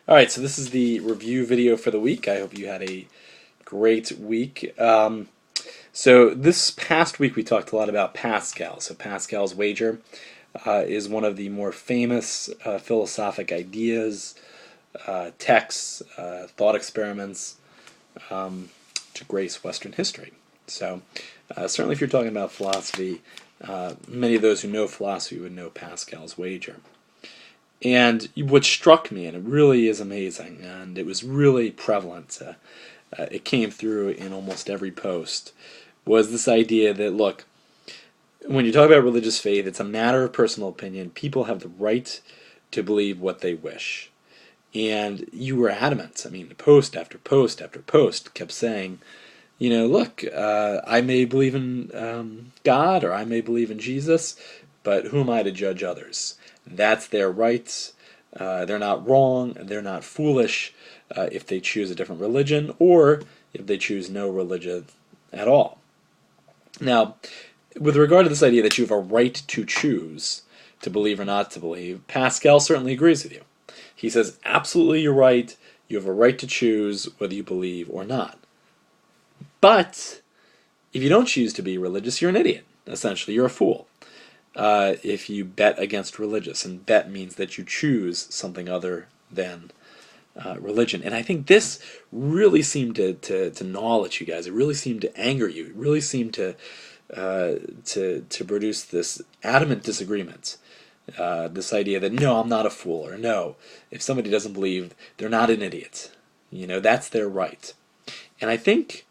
Alright, so this is the review video for the week. I hope you had a great week. So this past week we talked a lot about Pascal. So Pascal's wager is one of the more famous philosophic ideas, texts, thought experiments to grace Western history. So certainly if you're talking about philosophy, many of those who know philosophy would know Pascal's wager. And what struck me, and it really is amazing, and it was really prevalent, it came through in almost every post, was this idea that, look, when you talk about religious faith, it's a matter of personal opinion. People have the right to believe what they wish. And you were adamant. I mean, post after post after post kept saying, look, I may believe in God, or I may believe in Jesus, but who am I to judge others? That's their rights. They're not wrong, and they're not foolish if they choose a different religion, or if they choose no religion at all. Now, with regard to this idea that you have a right to choose to believe or not to believe, Pascal certainly agrees with you. He says, absolutely you're right, you have a right to choose whether you believe or not. But if you don't choose to be religious, you're an idiot. Essentially, you're a fool. If you bet against religious, and bet means that you choose something other than religion. And I think this really seemed to gnaw at you guys. It really seemed to anger you. It really seemed to produce this adamant disagreement. This idea that, no, I'm not a fool, or no, if somebody doesn't believe, they're not an idiot. That's their right. And I think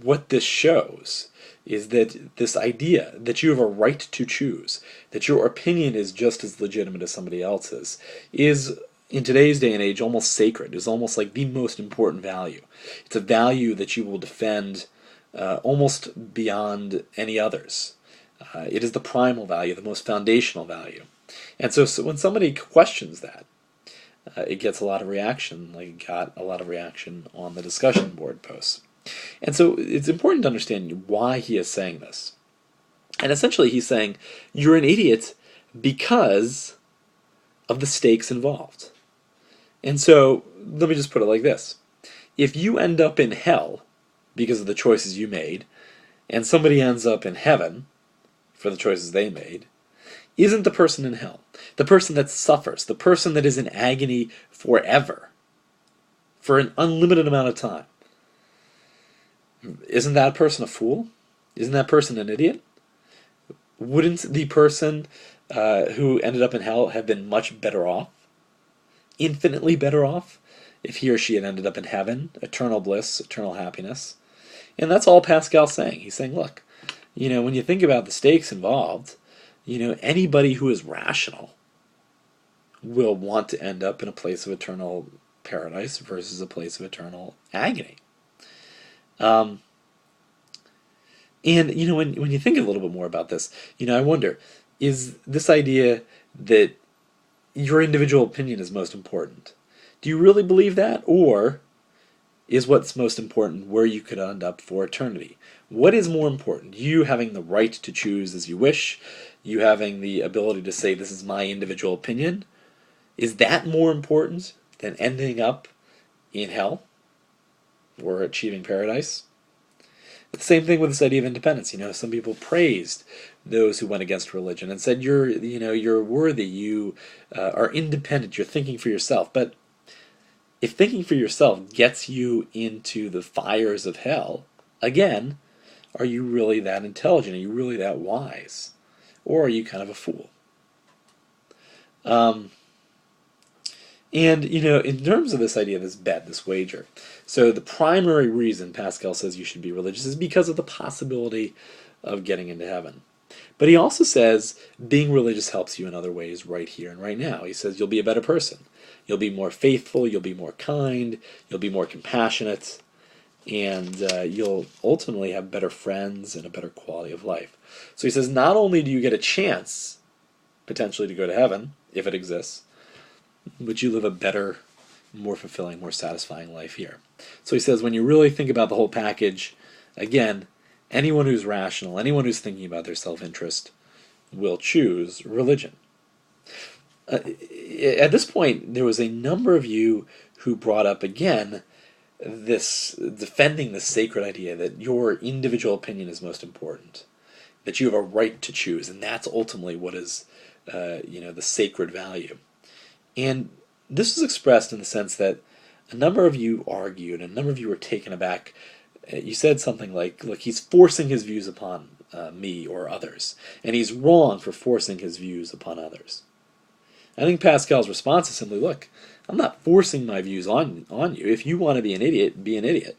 what this shows is that this idea that you have a right to choose, that your opinion is just as legitimate as somebody else's, is, in today's day and age, almost sacred. It's almost like the most important value. It's a value that you will defend almost beyond any others. It is the primal value, the most foundational value. And so when somebody questions that, it gets a lot of reaction, like it got a lot of reaction on the discussion board posts. And so it's important to understand why he is saying this. And essentially he's saying, you're an idiot because of the stakes involved. And so let me just put it like this. If you end up in hell because of the choices you made, and somebody ends up in heaven for the choices they made, isn't the person in hell, the person that suffers, the person that is in agony forever, for an unlimited amount of time, isn't that person a fool? Isn't that person an idiot? Wouldn't the person who ended up in hell have been much better off? Infinitely better off? If he or she had ended up in heaven, eternal bliss, eternal happiness. And that's all Pascal's saying. He's saying, look, when you think about the stakes involved, anybody who is rational will want to end up in a place of eternal paradise versus a place of eternal agony. And when you think a little bit more about this, I wonder, is this idea that your individual opinion is most important? Do you really believe that? Or is what's most important where you could end up for eternity? What is more important? You having the right to choose as you wish, you having the ability to say, this is my individual opinion, is that more important than ending up in hell or achieving paradise? The same thing with this idea of independence. Some people praised those who went against religion and said, you're worthy, you are independent, you're thinking for yourself. But if thinking for yourself gets you into the fires of hell, again, are you really that intelligent? Are you really that wise? Or are you kind of a fool? And, in terms of this idea, this bet, this wager, so the primary reason Pascal says you should be religious is because of the possibility of getting into heaven. But he also says being religious helps you in other ways right here and right now. He says you'll be a better person. You'll be more faithful, you'll be more kind, you'll be more compassionate, and you'll ultimately have better friends and a better quality of life. So he says not only do you get a chance, potentially, to go to heaven, if it exists, but you live a better, more fulfilling, more satisfying life here. So he says when you really think about the whole package, again, anyone who's rational, anyone who's thinking about their self-interest will choose religion. uh, at this point, there was a number of you who brought up again this defending the sacred idea that your individual opinion is most important, that you have a right to choose, and that's ultimately what is, the sacred value. And this was expressed in the sense that a number of you argued, and a number of you were taken aback. You said something like, look, he's forcing his views upon me or others, and he's wrong for forcing his views upon others. I think Pascal's response is simply, look, I'm not forcing my views on you. If you want to be an idiot, be an idiot.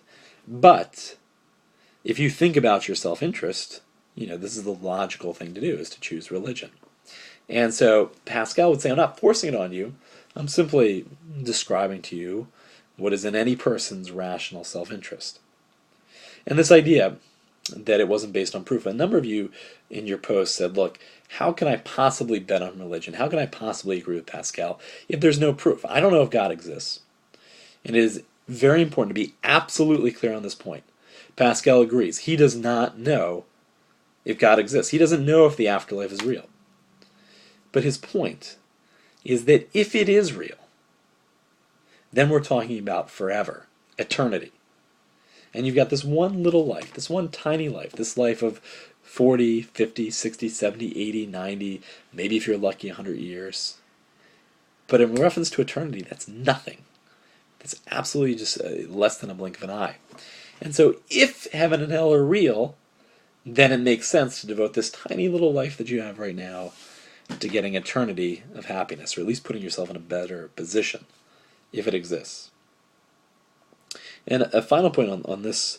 But if you think about your self-interest, this is the logical thing to do, is to choose religion. And so Pascal would say, I'm not forcing it on you. I'm simply describing to you what is in any person's rational self-interest. And this idea that it wasn't based on proof, a number of you in your post said, look, how can I possibly bet on religion? How can I possibly agree with Pascal if there's no proof? I don't know if God exists. And it is very important to be absolutely clear on this point. Pascal agrees. He does not know if God exists. He doesn't know if the afterlife is real. But his point is that if it is real, then we're talking about forever, eternity. And you've got this one little life, this one tiny life, this life of 40, 50, 60, 70, 80, 90, maybe if you're lucky 100 years. But in reference to eternity, that's nothing. That's absolutely just less than a blink of an eye. And so if heaven and hell are real, then it makes sense to devote this tiny little life that you have right now to getting eternity of happiness, or at least putting yourself in a better position, if it exists. And a final point on this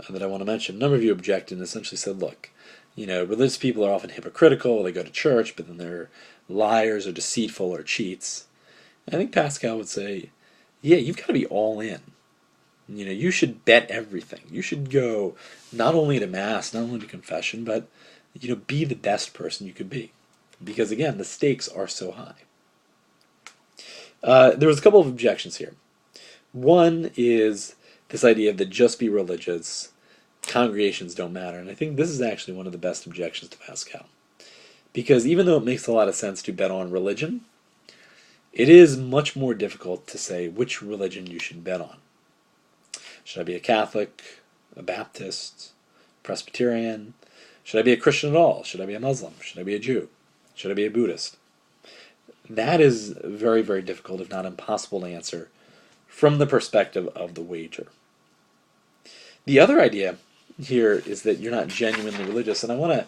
that I want to mention, a number of you objected and essentially said, look, religious people are often hypocritical, they go to church, but then they're liars or deceitful or cheats. I think Pascal would say, yeah, you've got to be all in. You should bet everything. You should go not only to Mass, not only to confession, but be the best person you could be. Because again, the stakes are so high. There was a couple of objections here. One is this idea that just be religious, congregations don't matter. And I think this is actually one of the best objections to Pascal. Because even though it makes a lot of sense to bet on religion, it is much more difficult to say which religion you should bet on. Should I be a Catholic, a Baptist, Presbyterian? Should I be a Christian at all? Should I be a Muslim? Should I be a Jew? Should I be a Buddhist? That is very, very difficult, if not impossible, to answer from the perspective of the wager. The other idea here is that you're not genuinely religious, and I want to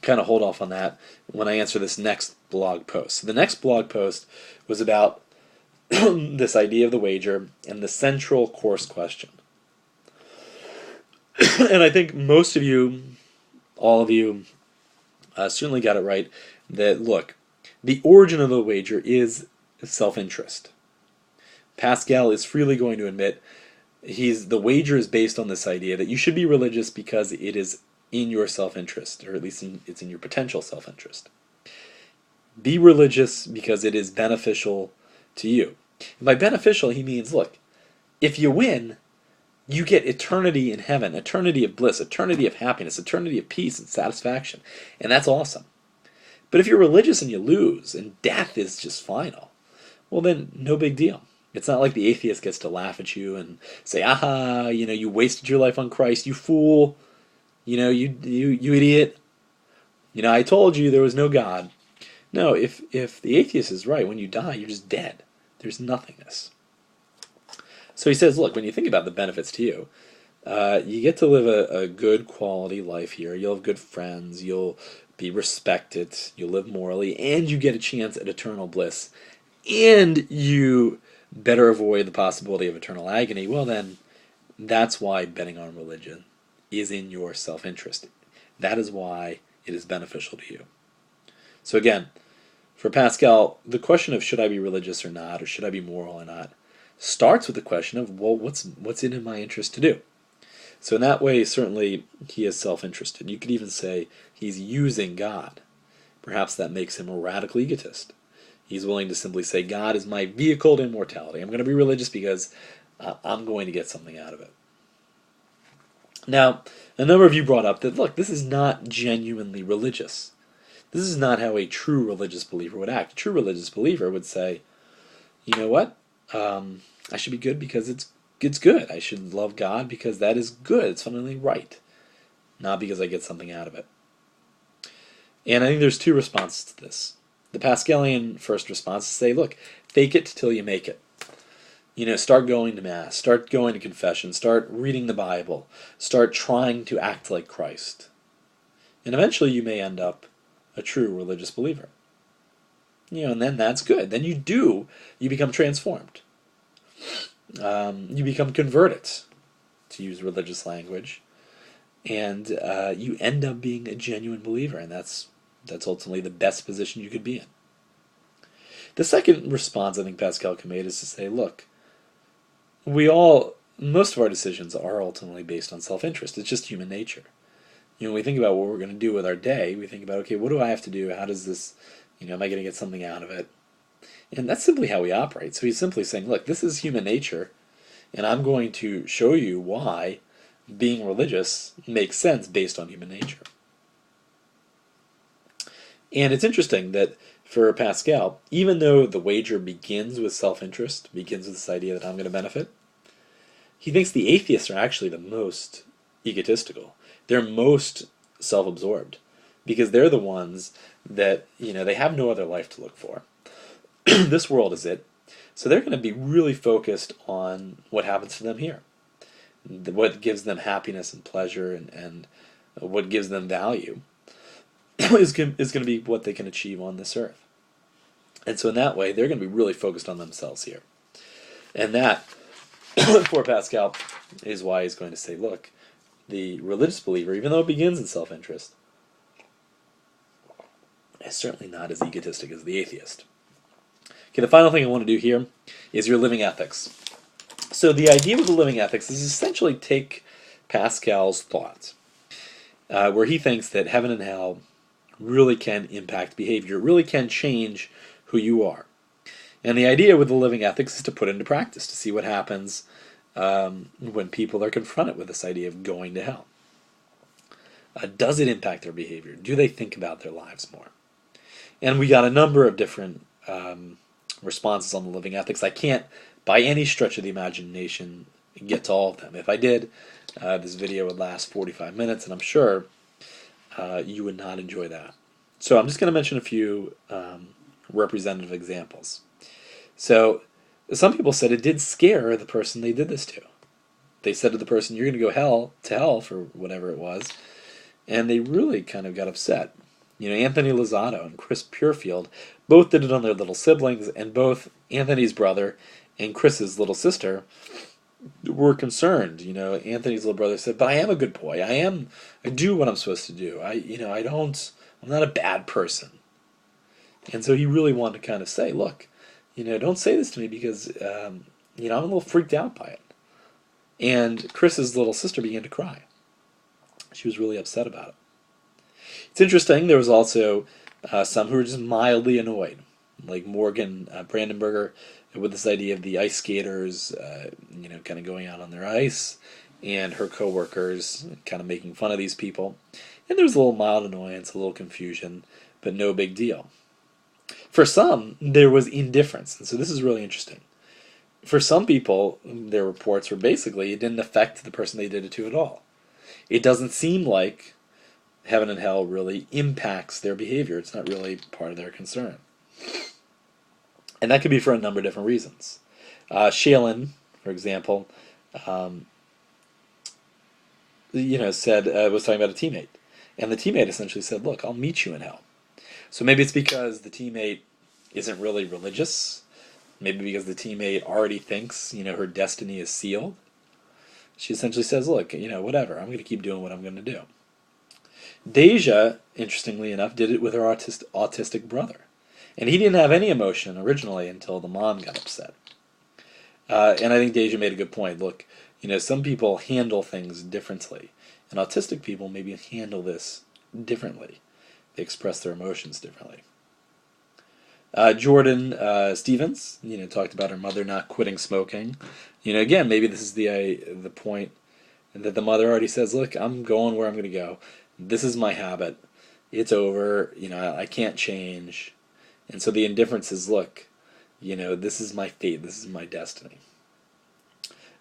kind of hold off on that when I answer this next blog post. So the next blog post was about this idea of the wager and the central course question. And I think most of you, all of you, certainly got it right, that, look, the origin of the wager is self-interest. Pascal is freely going to admit the wager is based on this idea that you should be religious because it is in your self-interest, or at least it's in your potential self-interest. Be religious because it is beneficial to you. And by beneficial, he means, look, if you win, you get eternity in heaven, eternity of bliss, eternity of happiness, eternity of peace and satisfaction. And that's awesome. But if you're religious and you lose, and death is just final, well then, no big deal. It's not like the atheist gets to laugh at you and say, aha, you wasted your life on Christ, you fool, you idiot. I told you there was no God. No, if the atheist is right, when you die, you're just dead. There's nothingness. So he says, look, when you think about the benefits to you, you get to live a good quality life here. You'll have good friends. You'll be respected. You'll live morally. And you get a chance at eternal bliss. And you better avoid the possibility of eternal agony. Well, then, that's why betting on religion is in your self-interest. That is why it is beneficial to you. So again, for Pascal, the question of should I be religious or not, or should I be moral or not, starts with the question of, well, what's it in my interest to do? So in that way, certainly, he is self-interested. You could even say he's using God. Perhaps that makes him a radical egotist. He's willing to simply say, God is my vehicle to immortality. I'm going to be religious because I'm going to get something out of it. Now, a number of you brought up that, look, this is not genuinely religious. This is not how a true religious believer would act. A true religious believer would say, you know what? I should be good because it's good. I should love God because that is good. It's fundamentally right, not because I get something out of it. And I think there's two responses to this. The Pascalian first response is to say, look, fake it till you make it. Start going to Mass, start going to confession, start reading the Bible, start trying to act like Christ. And eventually you may end up a true religious believer. And then that's good. Then you become transformed. You become converted, to use religious language. And you end up being a genuine believer, and that's ultimately the best position you could be in. The second response I think Pascal can make is to say, look, most of our decisions are ultimately based on self-interest. It's just human nature. When we think about what we're going to do with our day, we think about, okay, what do I have to do? How does this, am I going to get something out of it? And that's simply how we operate. So he's simply saying, look, this is human nature, and I'm going to show you why being religious makes sense based on human nature. And it's interesting that for Pascal, even though the wager begins with self-interest, begins with this idea that I'm going to benefit, he thinks the atheists are actually the most egotistical. They're most self-absorbed because they're the ones that, they have no other life to look for. This world is it. So they're going to be really focused on what happens to them here. What gives them happiness and pleasure and what gives them value is going to be what they can achieve on this earth. And so in that way, they're going to be really focused on themselves here. And that, for Pascal, is why he's going to say, look, the religious believer, even though it begins in self-interest, is certainly not as egotistic as the atheist. Okay, the final thing I want to do here is your living ethics. So the idea with the living ethics is essentially take Pascal's thoughts, where he thinks that heaven and hell really can impact behavior, really can change who you are. And the idea with the living ethics is to put into practice, to see what happens when people are confronted with this idea of going to hell. Does it impact their behavior? Do they think about their lives more? And we got a number of different responses on the living ethics. I can't, by any stretch of the imagination, get to all of them. If I did, this video would last 45 minutes, and I'm sure you would not enjoy that. So I'm just going to mention a few representative examples. So some people said it did scare the person they did this to. They said to the person, you're going to go to hell for whatever it was, and they really kind of got upset. Anthony Lozado and Chris Purefield both did it on their little siblings, and both Anthony's brother and Chris's little sister were concerned. Anthony's little brother said, but I am a good boy. I do what I'm supposed to do. I'm not a bad person. And so he really wanted to kind of say, look, don't say this to me because, I'm a little freaked out by it. And Chris's little sister began to cry. She was really upset about it. It's interesting, there was also some who were just mildly annoyed, like Morgan Brandenburger, with this idea of the ice skaters, kind of going out on their ice, and her coworkers kind of making fun of these people. And there was a little mild annoyance, a little confusion, but no big deal. For some, there was indifference, and so this is really interesting. For some people, their reports were basically it didn't affect the person they did it to at all. It doesn't seem like heaven and hell really impacts their behavior. It's not really part of their concern. And that could be for a number of different reasons. Shailen, for example, was talking about a teammate. And the teammate essentially said, look, I'll meet you in hell. So maybe it's because the teammate isn't really religious. Maybe because the teammate already thinks, her destiny is sealed. She essentially says, look, whatever, I'm going to keep doing what I'm going to do. Deja, interestingly enough, did it with her autistic brother. And he didn't have any emotion originally until the mom got upset. And I think Deja made a good point. Look, some people handle things differently. And autistic people maybe handle this differently. They express their emotions differently. Jordan Stevens, talked about her mother not quitting smoking. Again, maybe this is the point that the mother already says, look, I'm going where I'm going to go. This is my habit. it's over, I can't change. And so the indifference is, look, this is my fate, this is my destiny.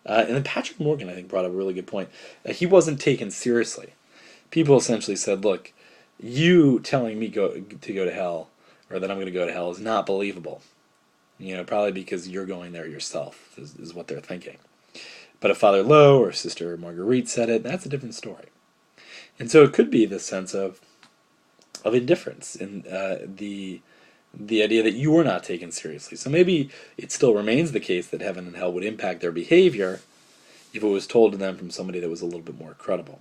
And then Patrick Morgan, I think, brought up a really good point. He wasn't taken seriously. People essentially said, look, you telling me to go to hell, or that I'm going to go to hell, is not believable. Probably because you're going there yourself, is what they're thinking. But if Father Lowe or Sister Marguerite said it, that's a different story. And so it could be this sense of indifference in the idea that you were not taken seriously. So maybe it still remains the case that heaven and hell would impact their behavior if it was told to them from somebody that was a little bit more credible.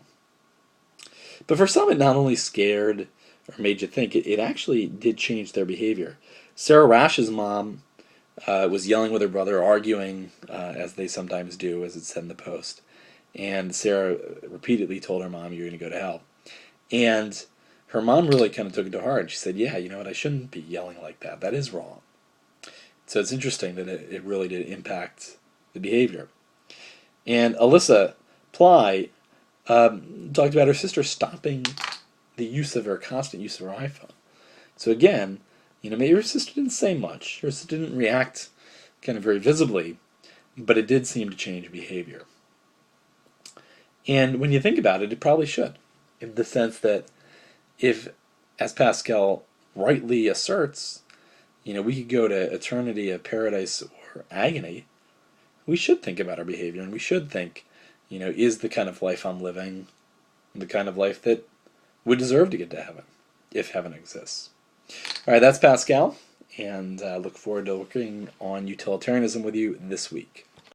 But for some, it not only scared or made you think, it actually did change their behavior. Sarah Rash's mom was yelling with her brother, arguing, as they sometimes do, as it said in the Post. And Sarah repeatedly told her mom, you're going to go to hell. And her mom really kind of took it to heart. She said, yeah, you know what, I shouldn't be yelling like that. That is wrong. So it's interesting that it really did impact the behavior. And Alyssa Ply talked about her sister stopping the use of her, constant use of her iPhone. So again, maybe her sister didn't say much. Her sister didn't react kind of very visibly, but it did seem to change behavior. And when you think about it, it probably should, in the sense that if, as Pascal rightly asserts, we could go to eternity of paradise or agony, we should think about our behavior, and we should think, is the kind of life I'm living the kind of life that would deserve to get to heaven, if heaven exists. All right, that's Pascal, and I look forward to working on utilitarianism with you this week.